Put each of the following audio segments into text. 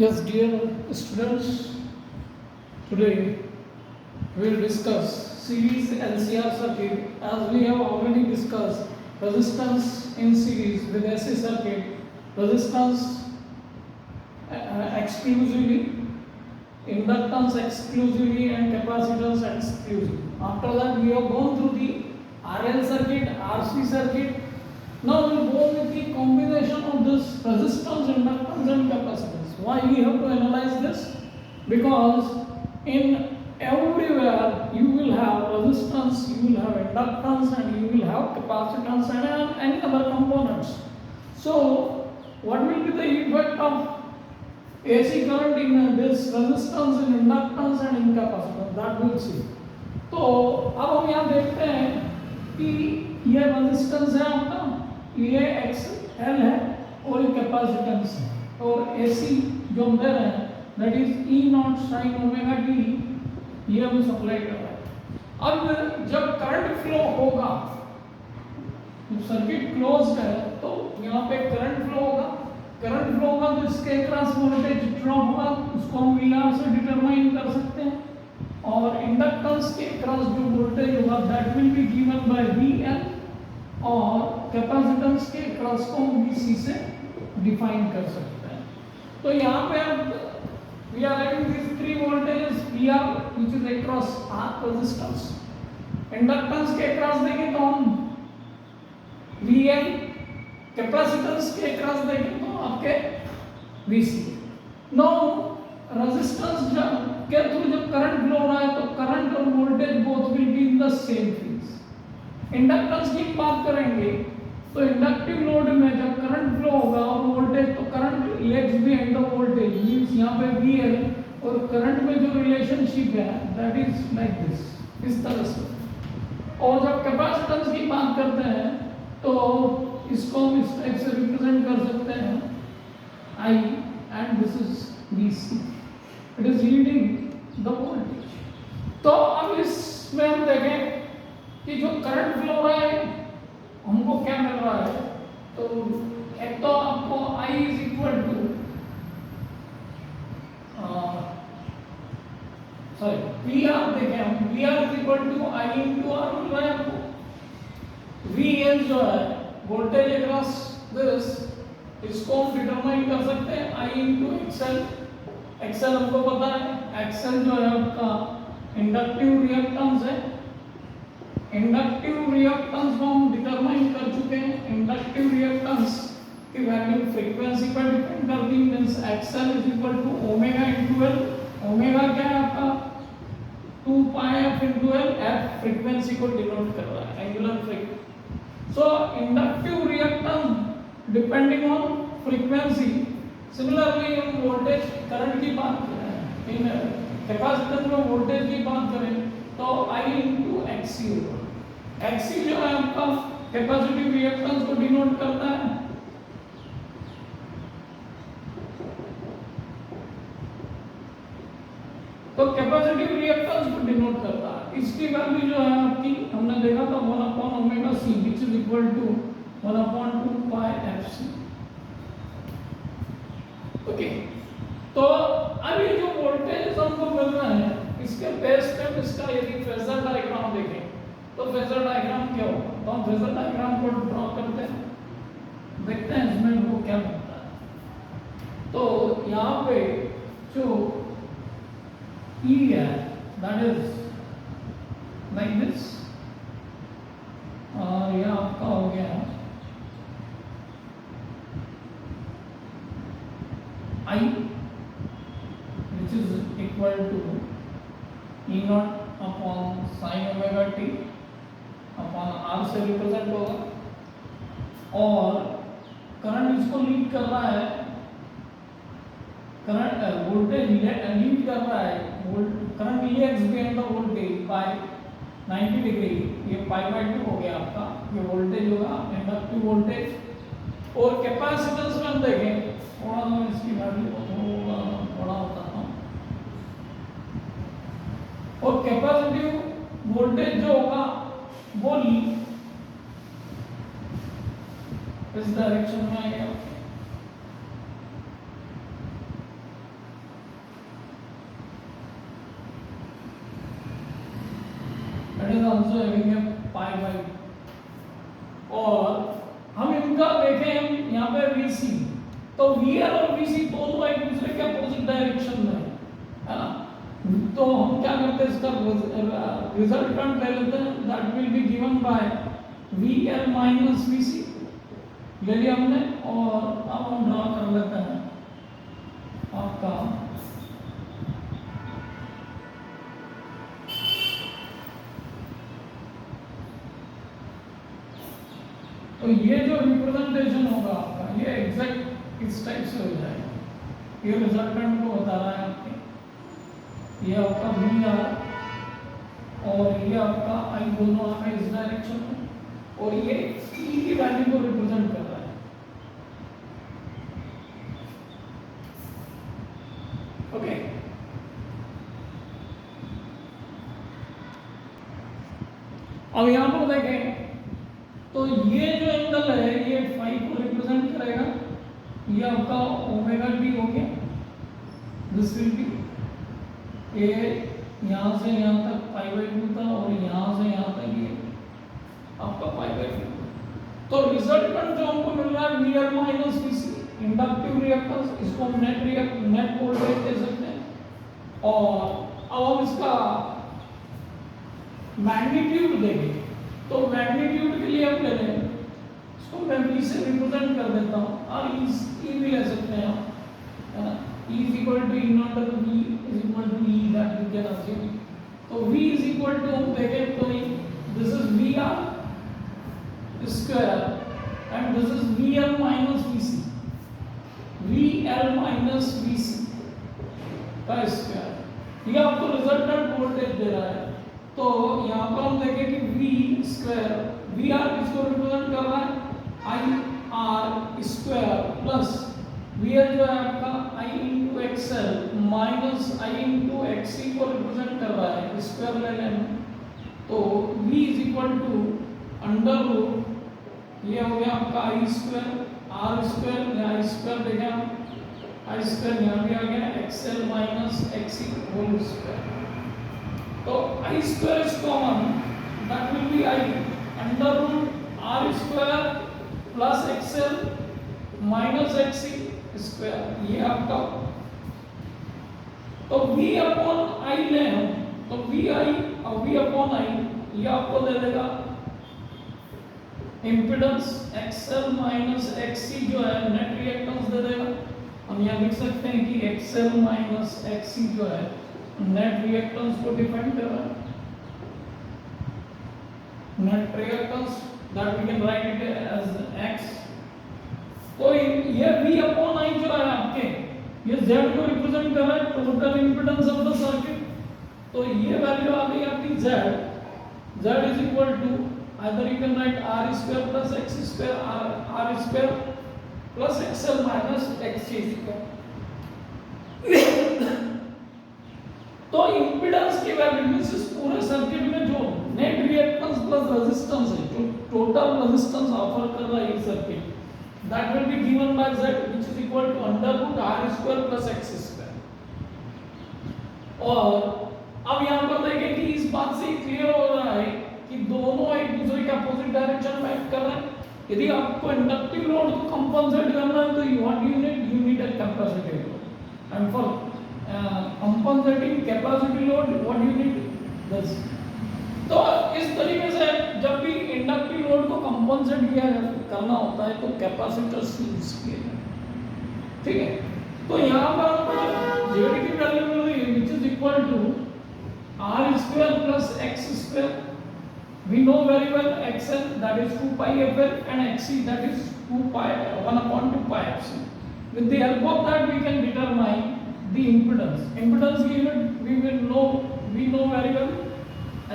Yes, dear students, today we will discuss series LCR circuit. As we have already discussed resistance in series with AC circuit, resistance exclusively, inductance exclusively, and capacitance exclusively. After that, we have gone through the RL circuit, RC circuit. Now we will go with the combination of this resistance, inductance, and capacitance. Why we have to analyze this? Because in everywhere you will have resistance, you will have inductance, and you will have capacitance and any other components. So, what will be the effect of AC current in this resistance, in inductance, and in capacitance? That we will see. तो अब हम यहाँ देखते हैं कि ये resistance है आपका, ये XL है और ये कैपेसिटेंस है, और AC जो हम दे रहे हैं that is E not sine omega T, ये हम सप्लाई कर रहे हैं। अब जब करंट फ्लो होगा, जब सर्किट क्लोज्ड है तो यहाँ पे करंट फ्लो होगा, करंट फ्लो होगा तो इसके क्रॉस वोल्टेज ड्रॉप होगा, उसको हम VR से डिटरमाइन कर सकते हैं, और इंडक्टेंस के क्रॉस जो वोल्टेज होगा that will be given bye VL, और कैपेसिटेंस के क्रॉस को हम VC से डिफाइन कर सकते हैं। तो यहाँ पे अब we are having these three voltages VR which is across R resistance, inductance के क्रॉस देखें तो हम VL, कैपेसिटेंस के क्रॉस देखें तो आपके VC। नो रेजिस्टेंस के थ्रू जब करंट फ्लो हो रहा है तो करंट और voltage both will be in the same phase. Inductance की बात करेंगे तो इंडक्टिव लोड में जब करंट फ्लो होगा और वोल्टेज, तो current legs behind the voltage means यहाँ पे VL और करंट में जो रिलेशनशिप है दैट इज लाइक दिस, इस तरह से। और जब कैपेसिटेंस की बात करते हैं तो इसको हम इस टाइप से रिप्रेजेंट कर सकते हैं I, and this is VC, it is leading the voltage. तो अब इसमें हम देखें कि जो करंट फ्लो हो रहा है हमको क्या मिल रहा है, तो एक तो आपको I is equal to VR देखें हम, VR is equal to I into R मिल रहा है आपको। VL जो है वोल्टेज अक्रॉस दिस, इसको हम डिटरमाइन कर सकते हैं I इंटू XL। XL हमको पता है, XL जो है आपका इंडक्टिव रिएक्टेंस है, इंडक्टिव रिएक्टेंस को हम डिटरमाइन कर चुके हैं। इंडक्टिव रिएक्टेंस की वैल्यू फ्रीक्वेंसी पर डिपेंड करती है, means XL is equal to omega into L। Omega क्या है आपका 2 pi f into L, f frequency को डिनोट कर रहा है, angular frequency. So inductive reactance depending on frequency. Similarly हम वोल्टेज करंट की बात करें, इन कैपेसिटर में वोल्टेज की बात करें तो I इंटू XC होगा। XC जो है आपका कैपेसिटिव रिएक्टेंस को डिनोट करता है, तो कैपेसिटिव रिएक्टेंस को डिनोट करता है। इसकी वैल्यू जो है आपकी हमने देखा था 1/ωc which is equal to 1/2 pi FC। Okay, तो अब ये जो वोल्टेज हमको मिल रहा है इसके बेस पे इसका यदि फेजर डायग्राम देखें तो फेजर डायग्राम क्या होगा, तो हम फेजर डायग्राम को ड्रॉ करते हैं, देखते हैं इसमें हमको क्या मिलता है। तो यहाँ पे जो E है दैट इज लाइक दिस, और यह आपका हो गया I which is equal to E not upon sine omega T upon R से रिप्रेजेंट होगा, और करंट इसको लीड कर रहा है, करंट वोल्टेज लीड कर रहा है, current legs behind the voltage bye 90 degree, ये π/2 हो गया आपका, ये वोल्टेज होगा इंडक्टिव वोल्टेज। और कैपेसिटेंस में हम देखें थोड़ा सा इसकी वैल्यू को थोड़ा बड़ा बताता हूँ, और कैपेसिटिव वोल्टेज जो होगा वो इस डायरेक्शन में आएगा, that is also having a pi by. और हम इनका देखें, हम यहाँ पे VC, तो VR और VC दोनों एक दूसरे के अपोजिट डायरेक्शन में है ना, तो हम क्या करते हैं, इसका रिजल्टेंट ले लेते हैं, that will be given bye VL minus VC ले लिया हमने। और अब हम ड्रॉ कर लेते हैं आपका तो ये जो रिप्रेजेंटेशन होगा आपका, ये एग्जैक्ट इस टाइप से हो जाएगा। ये रिजल्टेंट को बता रहा है आपके, ये आपका VR और ये आपका I दोनों आ गए इस डायरेक्शन में, और ये E की वैल्यू को रिप्रेजेंट कर रहा है। ओके, अब यहाँ पर देखें तो ये जो एंगल है ये फाई को रिप्रेजेंट करेगा, ये आपका ओमेगा टी हो गया, दिस विल बी ये यहाँ से यहाँ तक पाई बाई 2 था, और यहाँ से यहाँ तक ये आपका पाई बाई 2। तो रिजल्टेंट जो हमको मिल रहा है VR minus VC, inductive reactance, इसको हम नेट वोल्टेज दे सकते हैं। और अब हम इसका मैग्नीट्यूड देंगे, तो मैग्नीट्यूड के लिए हम ले लें, इसको मैं V से रिप्रेजेंट कर देता हूँ, और E भी ले सकते हैं हम, है ना, E is equal to E naught to V is equal to E that we can assume। तो V is equal to हम देखें तो this is VR square and this is VL minus VC, VL minus VC का square, ये आपको resultant voltage दे रहा है। तो यहाँ पर हम देखें कि V स्क्वायर, VR किसको रिप्रेजेंट कर रहा है, IR स्क्वायर प्लस VL जो है आपका I into XL minus I into XC को रिप्रेजेंट कर रहा है, स्क्वायर ले लें तो V is equal to under root, ये हो गया आपका I स्क्वायर, R स्क्वायर, या I स्क्वायर देखें आप, I स्क्वायर यहाँ भी आ गया, XL minus XC whole square. तो I स्क्वायर is common, that will be I under root R square plus XL minus XC square, ये आपका। तो V अपॉन I ले हम, तो VI और V अपॉन I ये आपको दे देगा इम्पीडेंस XL माइनस XC जो है नेट रिएक्टेंस दे देगा। हम यहाँ लिख सकते हैं कि XL माइनस XC जो है नेट रिएक्टेंस को डिफाइन कर रहा है, net reactance that we can write it as X। तो ये V अपॉन I जो है आपके, ये Z को रिप्रेजेंट कर रहा है, total impedance of the circuit. तो ये वैल्यू आ गई आपकी Z is equal to either you can write R square plus X square, R square plus XL minus XC square। तो इम्पीडेंस की वैल्यू मींस इस पूरे सर्किट में जो नेट रिएक्टेंस प्लस रेजिस्टेंस है, जो टोटल रेजिस्टेंस ऑफर कर रहा है ये circuit, that will be given by Z which is equal to under root R square plus X square. और अब यहाँ पर देखें कि इस बात से क्लियर हो रहा है कि दोनों एक दूसरे के अपोजिट डायरेक्शन में एक्ट कर रहे हैं। यदि आपको इंडक्टिव लोड को कंपनसेट करना है तो what you need a capacity load, and for compensating capacity load what you need this. तो इस तरीके से जब भी इंडक्टिव लोड को कंपनसेट किया करना होता है तो कैपेसिटर्स यूज किए जाते हैं, ठीक है। तो यहाँ पर आपको Z की वैल्यू मिल रही है which is equal to R square plus X square. We know very well XL that is 2 pi FL and XC that is 2 pi 1 upon 2 pi FC. With the help of that we can determine the impedance. Impedance की unit we know very well.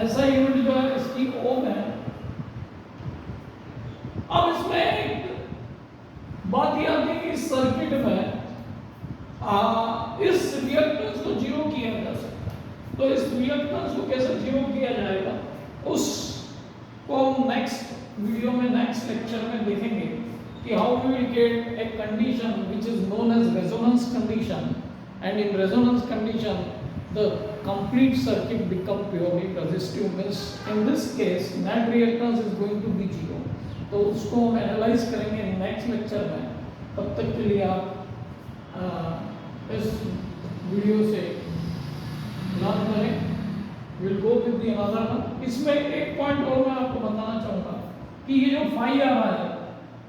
ऐसा unit जो है इसकी ओम है। अब इसमें एक बात ये आती है कि सर्किट में इस रिएक्टेंस को जीरो किया जा सकता है। तो इस रिएक्टेंस को कैसे जीरो किया जाएगा उस को हम नेक्स्ट वीडियो में, नेक्स्ट लेक्चर में देखेंगे कि how we will get a condition which is known as resonance condition, and in resonance condition the complete circuit become purely resistive, means in this case net reactance is going to be 0. तो उसको हम analyse करेंगे next lecture में. तब तक के लिए आप इस वीडियो से लर्न करें. Will go with the another one. इसमें एक पॉइंट और मैं आपको बताना चाहूँगा कि ये जो फाई आ रहा है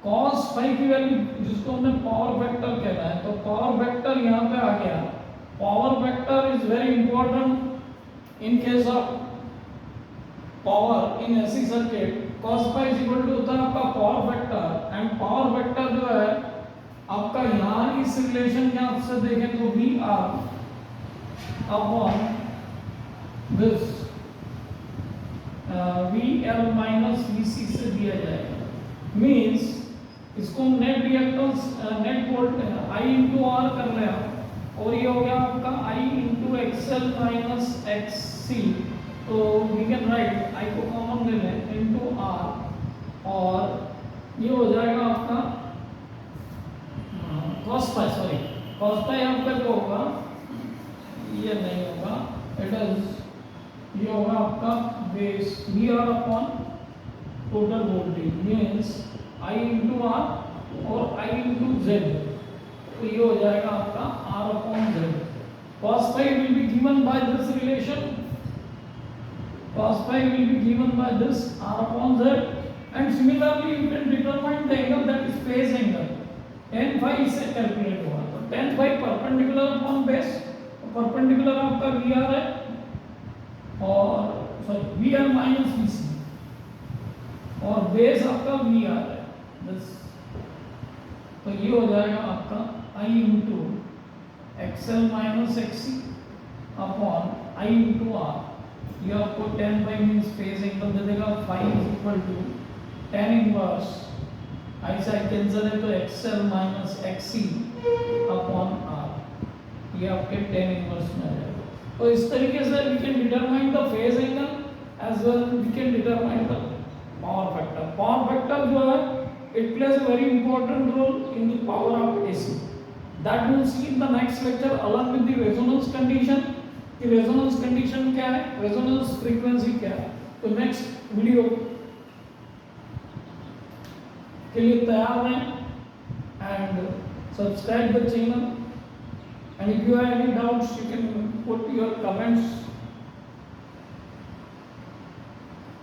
cos फाई की वैल्यू जिसको हमने पावर वेक्टर कहना है, तो पावर वेक्टर यहाँ पे आ गया. Power vector is very important in case of power in AC circuit. cos phi is equal to होता है आपका power vector, and power vector जो है आपका यहाँ इस रिलेशन के आपसे देखें तो V R upon this V L minus V C से दिया जाएगा. मीन्स इसको हम net reactance net volt I into R कर ले और ये हो गया आपका I into XL minus X C. तो वी कैन राइट आई को कॉमन ले लें इंटू आर और ये हो जाएगा आपका cos phi. Sorry cos phi आपका जो होगा ये नहीं होगा, इट इज ये होगा आपका base V R upon total voltage means I into R और आई इंटू जेड. तो ये हो जाएगा आपका R upon Z. cos phi will be given by this relation. cos phi will be given by this R upon Z. And similarly you can determine the angle that is phase angle. tan phi इससे calculate होगा. तो tan phi perpendicular upon base. Perpendicular आपका V are है और sorry V R minus V C और base आपका V are है बस. तो ये हो जाएगा आपका I into XL minus XC upon I into R. ये आपको tan phi means phase angle दे देगा. Phi is equal to tan inverse I side cancel है तो XL minus XC upon R. ये आपके tan इनवर्स में आ जाएगा. तो इस तरीके से we can determine the phase angle as well we can determine the power factor. Power factor जो है it plays a very important role in the power of AC. That we'll see in the next lecture along with the resonance condition. The resonance condition क्या है, resonance frequency क्या है. तो next video के लिए तैयार रहें and subscribe the channel. And if you have any doubts, you can put your comments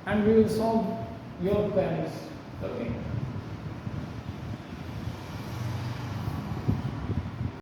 and we will solve your queries. Okay.